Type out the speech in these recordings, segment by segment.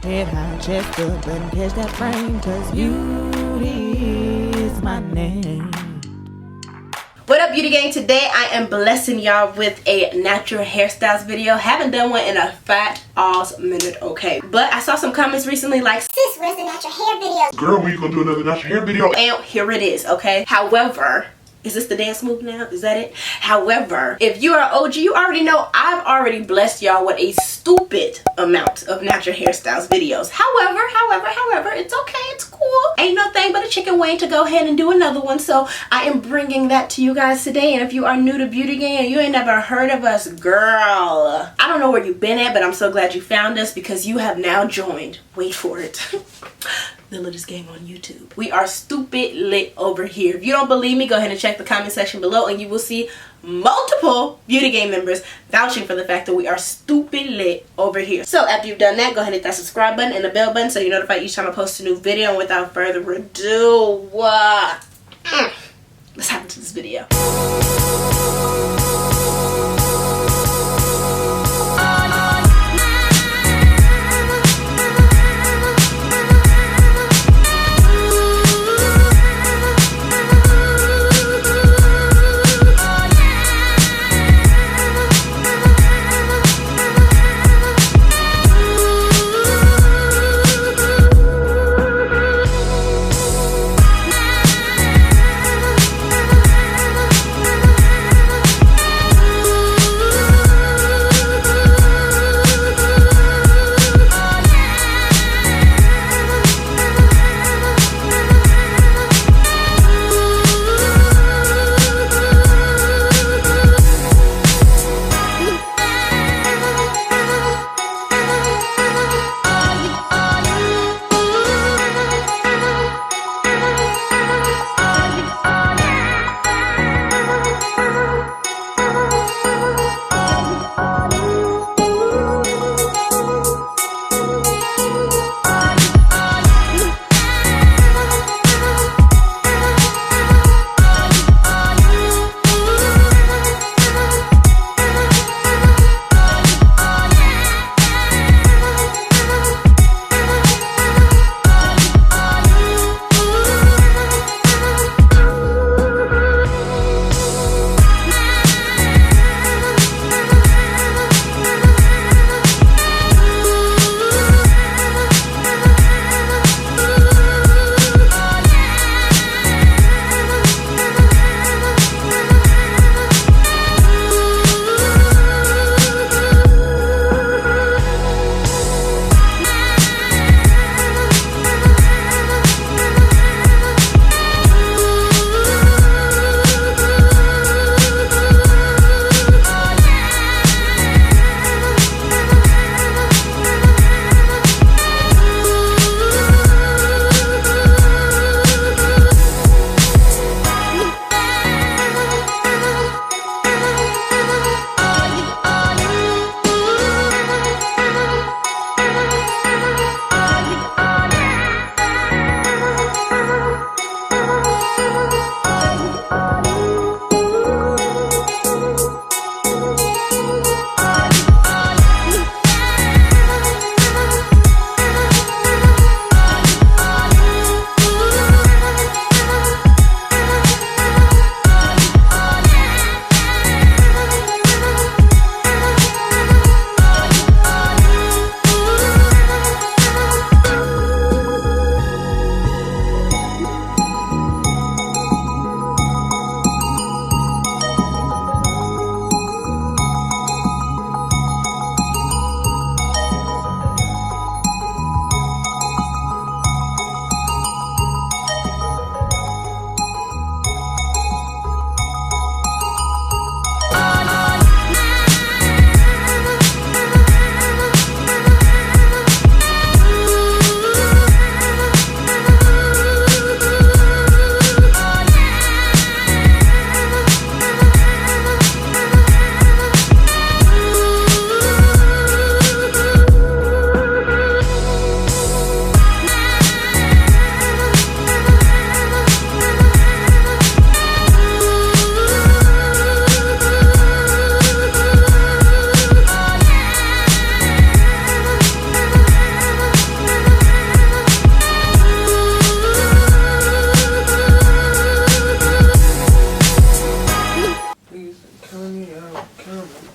Head high, chest up, and catch that frame, cause beauty is my name. What up, beauty gang? Today I am blessing y'all with a natural hairstyles video. Haven't done one in a fat ass minute, okay? But I saw some comments recently like, sis, where's the natural hair video? Girl, when you gonna do another natural hair video? And here it is, okay? However, is this the dance move now? Is that it? However, if you are OG, you already know I've already blessed y'all with a stupid amount of natural hairstyles videos. However, it's okay, it's cool. Ain't no thing but a chicken wing to go ahead and do another one. So I am bringing that to you guys today. And if you are new to Beauty Gang and you ain't never heard of us, girl, I don't know where you've been at, but I'm so glad you found us because you have now joined. Wait for it. The Littlest Gang on YouTube. We are stupid lit over here. If you don't believe me, go ahead and check the comment section below and you will see multiple Beauty Gang members vouching for the fact that we are stupid lit over here. So after you've done that, go ahead and hit that subscribe button and the bell button so you're notified each time I post a new video. And without further ado, let's hop into this video.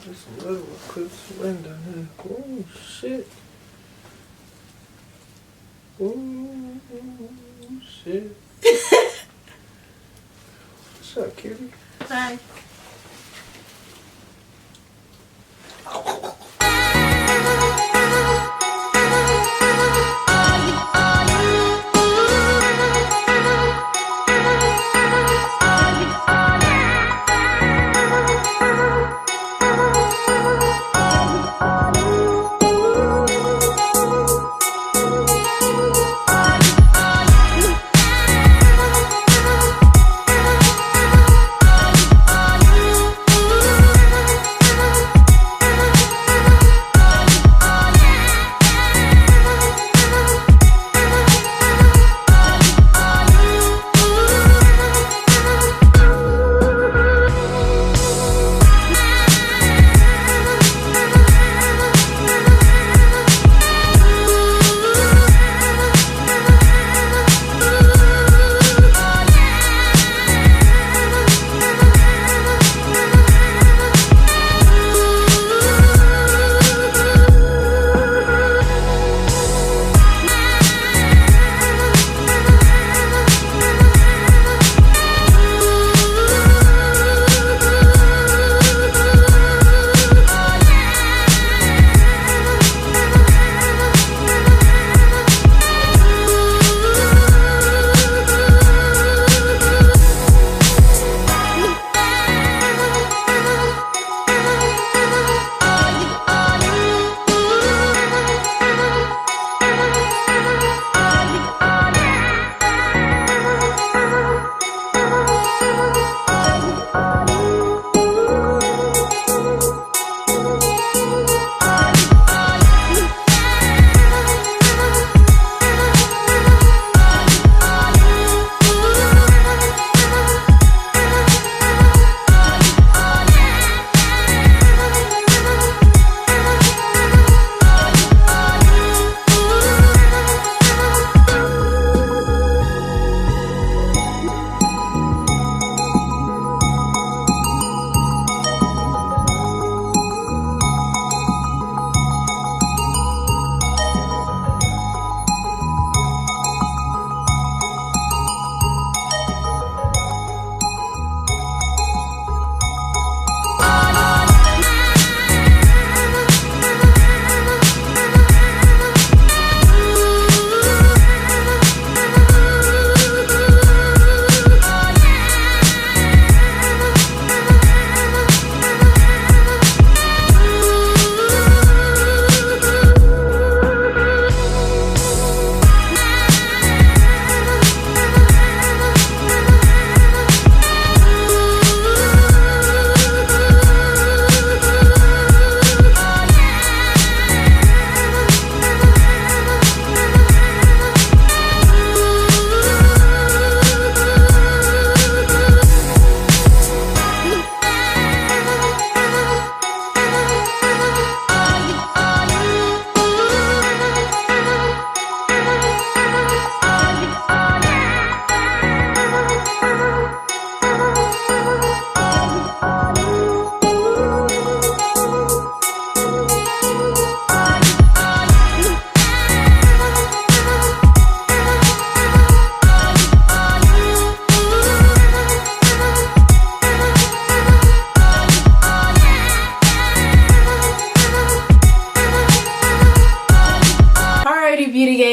There's some little clips running down here. Oh shit. Oh shit. What's up, cutie? Hi.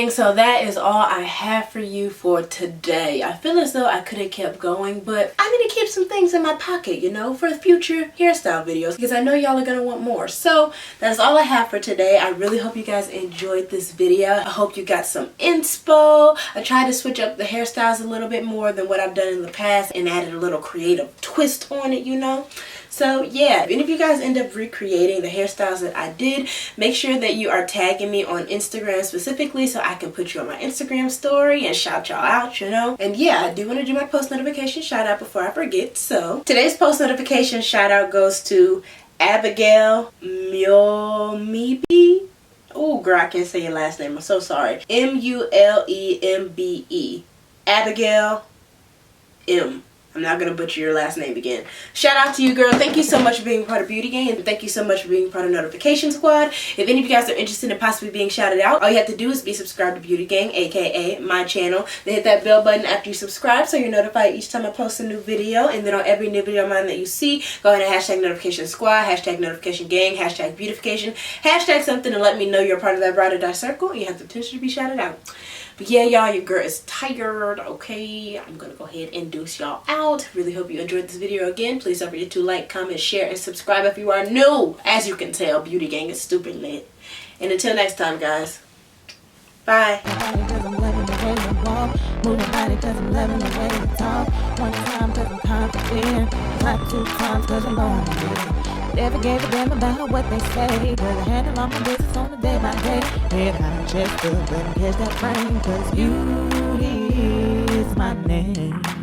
So that is all I have for you for today. I feel as though I could have kept going, but I need to keep some things in my pocket, you know, for future hairstyle videos, because I know y'all are gonna want more. So that's all I have for today. I really hope you guys enjoyed this video. I hope you got some inspo. I tried to switch up the hairstyles a little bit more than what I've done in the past and added a little creative twist on it, you know. So yeah, if any of you guys end up recreating the hairstyles that I did, make sure that you are tagging me on Instagram specifically so I can put you on my Instagram story and shout y'all out, you know. And yeah, I do want to do my post notification shout out before I forget. So today's post notification shout out goes to Abigail Mulembe. Oh girl, I can't say your last name. I'm so sorry. Mulembe. Abigail M. I'm not gonna butcher your last name again. Shout out to you, girl. Thank you so much for being part of Beauty Gang, and thank you so much for being part of Notification Squad. If any of you guys are interested in possibly being shouted out, all you have to do is be subscribed to Beauty Gang, aka my channel. Then hit that bell button after you subscribe so you're notified each time I post a new video. And then on every new video of mine that you see, go ahead and hashtag Notification Squad, hashtag Notification Gang, hashtag Beautification, hashtag something to let me know you're part of that Ride or Die circle, and you have the potential to be shouted out. But yeah, y'all, your girl is tired, okay? I'm gonna go ahead and deuce y'all out. Really hope you enjoyed this video again. Please don't forget to like, comment, share, and subscribe if you are new. As you can tell, Beauty Gang is stupid lit. And until next time, guys, bye. Moving body cause I'm loving the way you talk. One time cause I'm confident. Not two times cause I'm lonely. Never gave a damn about what they say. Cause I handle all my business on a day by day. Head high, chest up, and catch that frame. Cause beauty is my name.